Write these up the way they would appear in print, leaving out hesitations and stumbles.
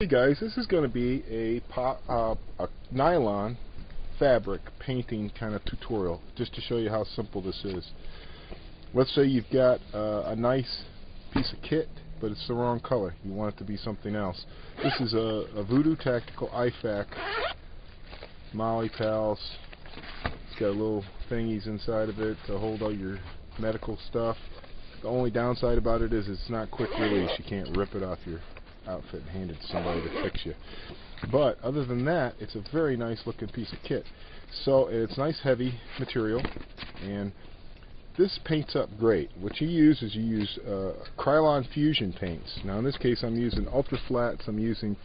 Hey guys, this is going to be a nylon fabric painting kind of tutorial, just to show you how simple this is. Let's say you've got a nice piece of kit, but it's the wrong color. You want it to be something else. This is a Voodoo Tactical IFAC Molly Pals. It's got little thingies inside of it to hold all your medical stuff. The only downside about it is it's not quick release. You can't rip it off your outfit and hand it to somebody to fix you. But other than that, it's a very nice looking piece of kit. So it's nice heavy material, and this paints up great. What you use is Krylon fusion paints. Now in this case I'm using ultra flats. I'm using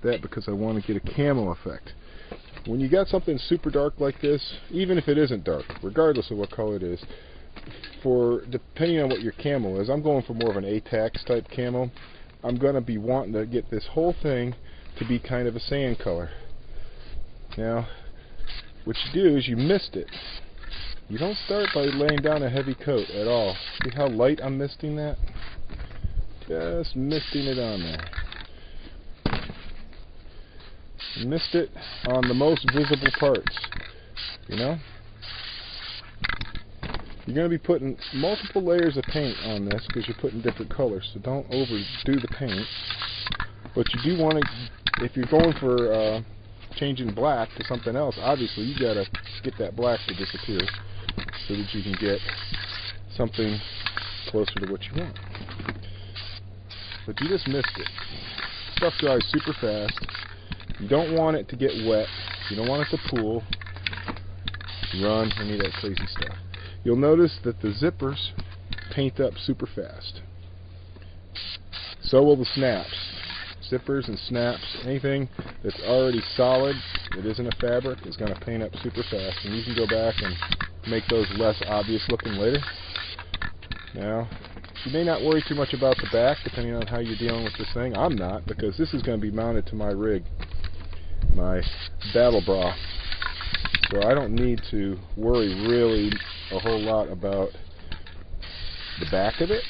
that because I want to get a camo effect. When you got something super dark like this, even if it isn't dark, regardless of what color it is, depending on what your camo is, I'm going for more of an ATAX type camo. I'm going to be wanting to get this whole thing to be kind of a sand color. Now, what you do is you mist it. You don't start by laying down a heavy coat at all. See how light I'm misting that? Just misting it on there. Mist it on the most visible parts, you know? You're going to be putting multiple layers of paint on this because you're putting different colors, so don't overdo the paint. But you do want to, if you're going for changing black to something else, obviously you got to get that black to disappear so that you can get something closer to what you want. But you just missed it. Stuff dries super fast. You don't want it to get wet. You don't want it to pool, run, any of that crazy stuff. You'll notice that the zippers paint up super fast. So will the snaps. Zippers and snaps, anything that's already solid, that isn't a fabric, is going to paint up super fast. And you can go back and make those less obvious looking later. Now, you may not worry too much about the back, depending on how you're dealing with this thing. I'm not, because this is going to be mounted to my rig, my battle bra. So I don't need to worry really a whole lot about the back of it.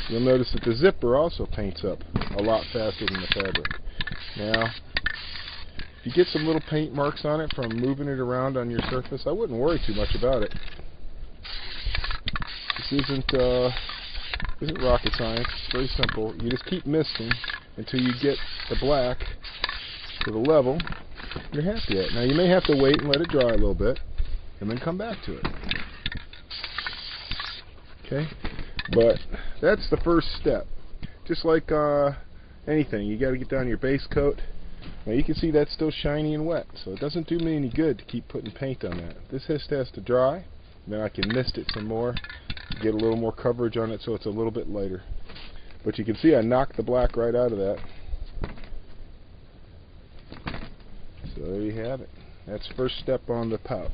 You'll notice that the zipper also paints up a lot faster than the fabric. Now, if you get some little paint marks on it from moving it around on your surface, I wouldn't worry too much about it. This isn't rocket science. It's very simple. You just keep misting until you get the black to the level you're happy at. Now you may have to wait and let it dry a little bit and then come back to it. Okay? But that's the first step. Just like anything, you got to get down your base coat. Now you can see that's still shiny and wet, so it doesn't do me any good to keep putting paint on that. This has to dry, then I can mist it some more, get a little more coverage on it so it's a little bit lighter. But you can see I knocked the black right out of that. So there you have it. That's the first step on the pouch.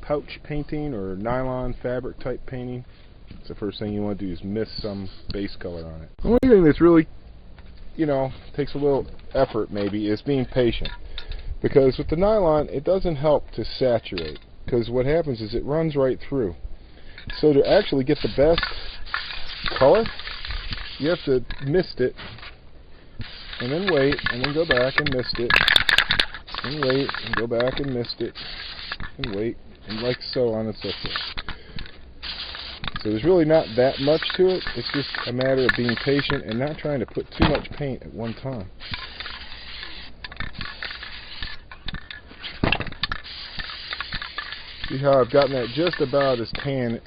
Pouch painting or nylon fabric type painting. It's the first thing you want to do is mist some base color on it. The only thing that's really, takes a little effort maybe is being patient. Because with the nylon, it doesn't help to saturate. Because what happens is it runs right through. So to actually get the best color, you have to mist it, and then wait, and then go back and mist it, and wait, and go back and mist it, and wait, and like so on and so forth. So there's really not that much to it. It's just a matter of being patient and not trying to put too much paint at one time. See how I've gotten that just about as tan,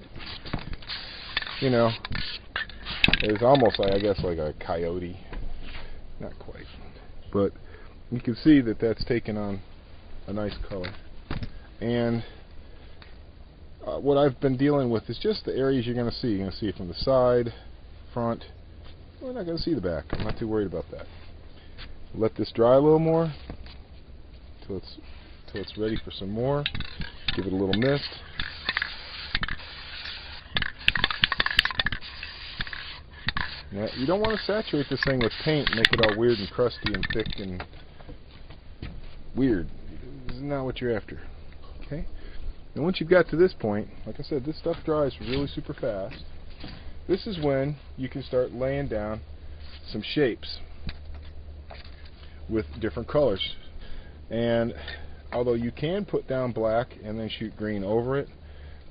it's almost like, I guess, like a coyote. Not quite. But you can see that that's taken on a nice color. And what I've been dealing with is just the areas you're going to see. You're going to see it from the side, front. We're not going to see the back. I'm not too worried about that. Let this dry a little more till it's ready for some more. Give it a little mist. Now, you don't want to saturate this thing with paint and make it all weird and crusty and thick and weird. This is not what you're after. Okay? And once you've got to this point, like I said, this stuff dries really super fast. this is when you can start laying down some shapes with different colors. And although you can put down black and then shoot green over it,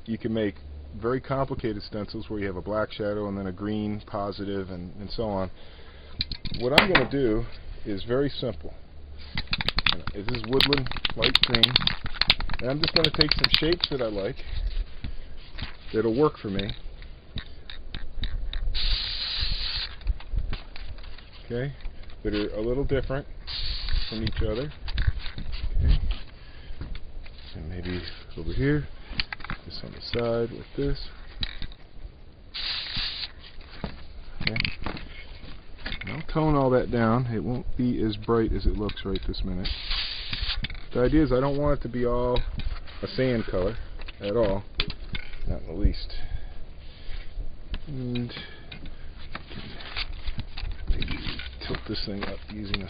you can make very complicated stencils where you have a black shadow and then a green positive and so on. What I'm going to do is very simple. This is woodland light green, and I'm just going to take some shapes that I like that'll work for me. Okay, that are a little different from each other. Okay, and maybe over here. This on the side with this. Okay. And I'll tone all that down. It won't be as bright as it looks right this minute. The idea is I don't want it to be all a sand color at all. Not in the least. And maybe tilt this thing up using a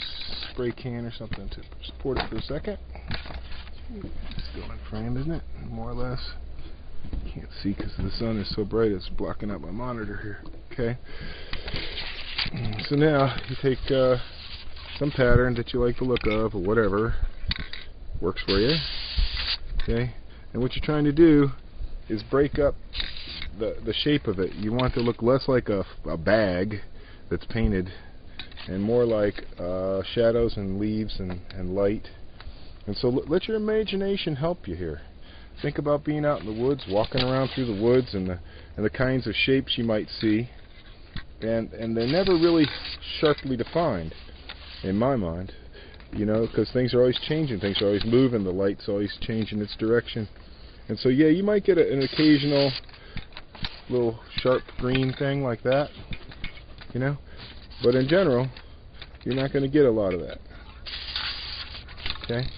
spray can or something to support it for a second. It's still in frame, isn't it? More or less. Can't see because the sun is so bright it's blocking out my monitor here. Okay. So now you take some pattern that you like the look of or whatever works for you. Okay. And what you're trying to do is break up the shape of it. You want it to look less like a bag that's painted and more like shadows and leaves and light. And so let your imagination help you here. Think about being out in the woods, walking around through the woods, and the kinds of shapes you might see, and they're never really sharply defined, in my mind, you know, because things are always changing, things are always moving, the light's always changing its direction, and so yeah, you might get an occasional little sharp green thing like that, you know, but in general, you're not going to get a lot of that. Okay.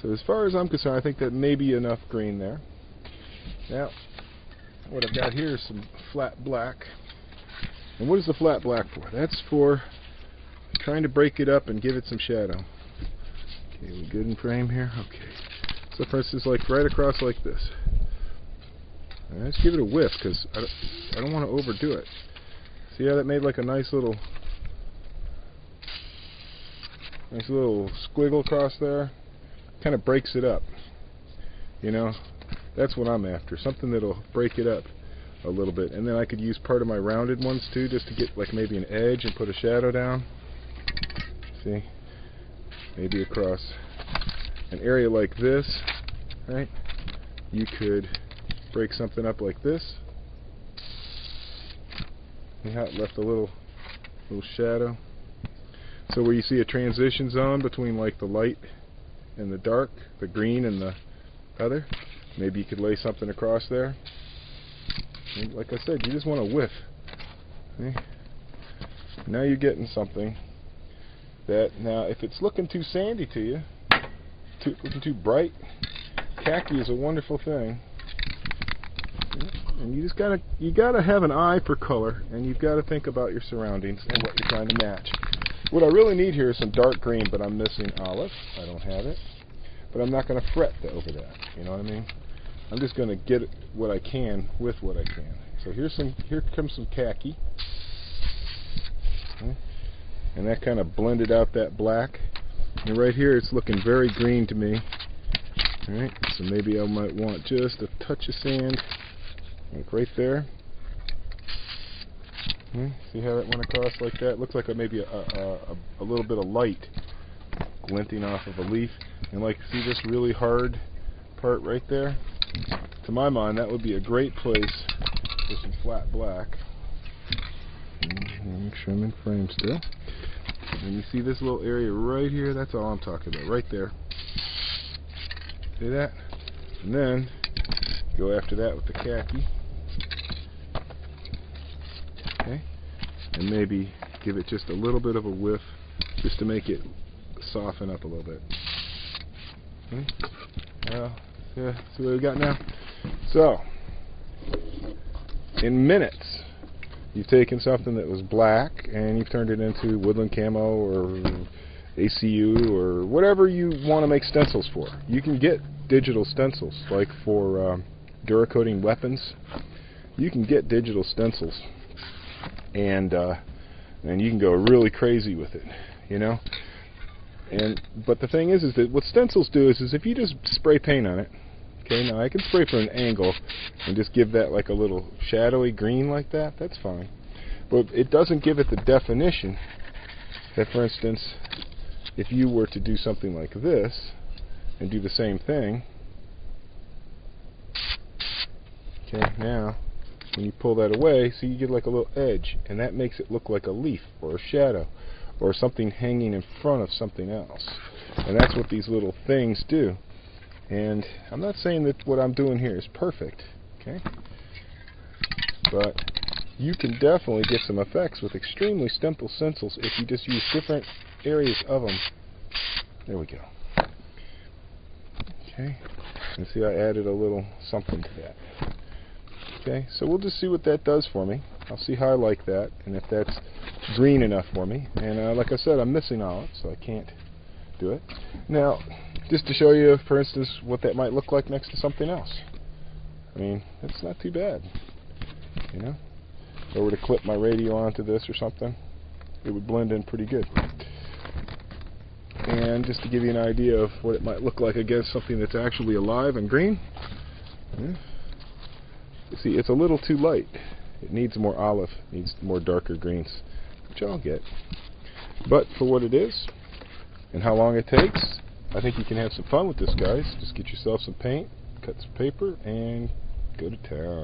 So as far as I'm concerned, I think that may be enough green there. Now, what I've got here is some flat black. And what is the flat black for? That's for trying to break it up and give it some shadow. Okay, we good in frame here? Okay. So for instance, like right across like this. And let's give it a whiff, because I don't want to overdo it. See how that made like a nice little squiggle across there? Kind of breaks it up, you know. That's what I'm after, something that'll break it up a little bit. And then I could use part of my rounded ones too, just to get like maybe an edge and put a shadow down. See, maybe across an area like this, right? You could break something up like this. See how it left a little shadow. So where you see a transition zone between like the light and the dark, the green and the other, maybe you could lay something across there. And like I said, you just want to whiff. See? Now you're getting something that, now if it's looking too sandy to you, looking too bright, khaki is a wonderful thing. And you just gotta have an eye for color, and you've got to think about your surroundings and what you're trying to match. What I really need here is some dark green, but I'm missing olive. I don't have it. But I'm not going to fret over that. You know what I mean? I'm just going to get what I can with what I can. So here comes some khaki. Okay. And that kind of blended out that black. And right here it's looking very green to me. Alright, so maybe I might want just a touch of sand, like right there. See how that went across like that? Looks like maybe a little bit of light glinting off of a leaf. And like, see this really hard part right there? To my mind, that would be a great place for some flat black. Make sure I'm in frame still. And you see this little area right here? That's all I'm talking about, right there. See that? And then go after that with the khaki. Okay, and maybe give it just a little bit of a whiff, just to make it soften up a little bit. Okay. Yeah, see what we got now? So, in minutes, you've taken something that was black and you've turned it into woodland camo or ACU or whatever you want to make stencils for. You can get digital stencils, like for Duracoating weapons. You can get digital stencils and you can go really crazy with it, you know. But the thing is that what stencils do is if you just spray paint on it, okay, now I can spray from an angle and just give that like a little shadowy green like that, that's fine. But it doesn't give it the definition that, for instance, if you were to do something like this and do the same thing, okay, now when you pull that away, see, you get like a little edge, and that makes it look like a leaf or a shadow or something hanging in front of something else. And that's what these little things do. And I'm not saying that what I'm doing here is perfect, okay? But you can definitely get some effects with extremely simple stencils if you just use different areas of them. There we go. Okay, and see, I added a little something to that. Okay, so we'll just see what that does for me. I'll see how I like that, and if that's green enough for me. And like I said, I'm missing olive, so I can't do it. Now, just to show you, for instance, what that might look like next to something else. I mean, it's not too bad, you know. If I were to clip my radio onto this or something, it would blend in pretty good. And just to give you an idea of what it might look like against something that's actually alive and green, yeah. You see, it's a little too light. It needs more olive, needs more darker greens, which I'll get. But for what it is, and how long it takes, I think you can have some fun with this, guys. Just get yourself some paint, cut some paper, and go to town.